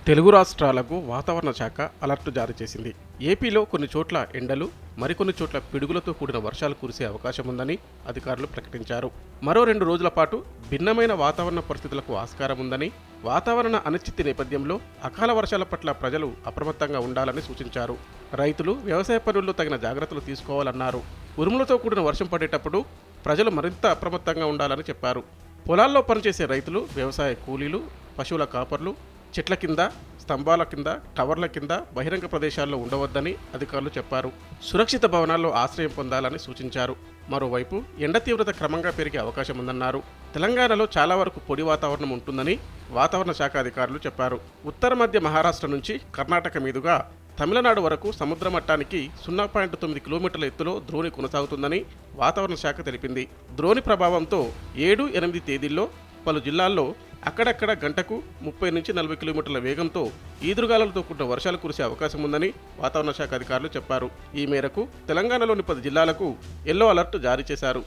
తెలుగు రాష్ట్రాలకు వాతావరణ శాఖ అలర్ట్ జారీ చేసింది. ఏపీలో కొన్ని చోట్ల ఎండలు, మరికొన్ని చోట్ల పిడుగులతో కూడిన వర్షాలు కురిసే అవకాశం ఉందని అధికారులు ప్రకటించారు. మరో 2 రోజుల పాటు భిన్నమైన వాతావరణ పరిస్థితులకు ఆస్కారం ఉందని, వాతావరణ అనిశ్చితి నేపథ్యంలో అకాల వర్షాల పట్ల ప్రజలు అప్రమత్తంగా ఉండాలని సూచించారు. రైతులు వ్యవసాయ పనుల్లో తగిన జాగ్రత్తలు తీసుకోవాలన్నారు. ఉరుములతో కూడిన వర్షం పడేటప్పుడు ప్రజలు మరింత అప్రమత్తంగా ఉండాలని చెప్పారు. పొలాల్లో పనిచేసే రైతులు, వ్యవసాయ కూలీలు, పశువుల కాపర్లు చెట్ల కింద, స్తంభాల కింద, టవర్ల కింద బహిరంగ ప్రదేశాల్లో ఉండవద్దని అధికారులు చెప్పారు. సురక్షిత భవనాల్లో ఆశ్రయం పొందాలని సూచించారు. మరోవైపు ఎండ తీవ్రత క్రమంగా పెరిగే అవకాశం ఉందన్నారు. తెలంగాణలో చాలా వరకు పొడి వాతావరణం ఉంటుందని వాతావరణ శాఖ అధికారులు చెప్పారు. ఉత్తర మధ్య మహారాష్ట్ర నుంచి కర్ణాటక మీదుగా తమిళనాడు వరకు సముద్ర మట్టానికి 0.9 కిలోమీటర్ల ఎత్తులో ద్రోణి కొనసాగుతుందని వాతావరణ శాఖ తెలిపింది. ద్రోణి ప్రభావంతో 7-8 తేదీల్లో పలు జిల్లాల్లో అక్కడక్కడ గంటకు 30 నుంచి 40 కిలోమీటర్ల వేగంతో ఈదురుగాలులతో కూడిన వర్షాలు కురిసే అవకాశం ఉందని వాతావరణ శాఖ అధికారులు చెప్పారు. ఈ మేరకు తెలంగాణలోని 10 జిల్లాలకు ఎల్లో అలర్ట్ జారీ చేశారు.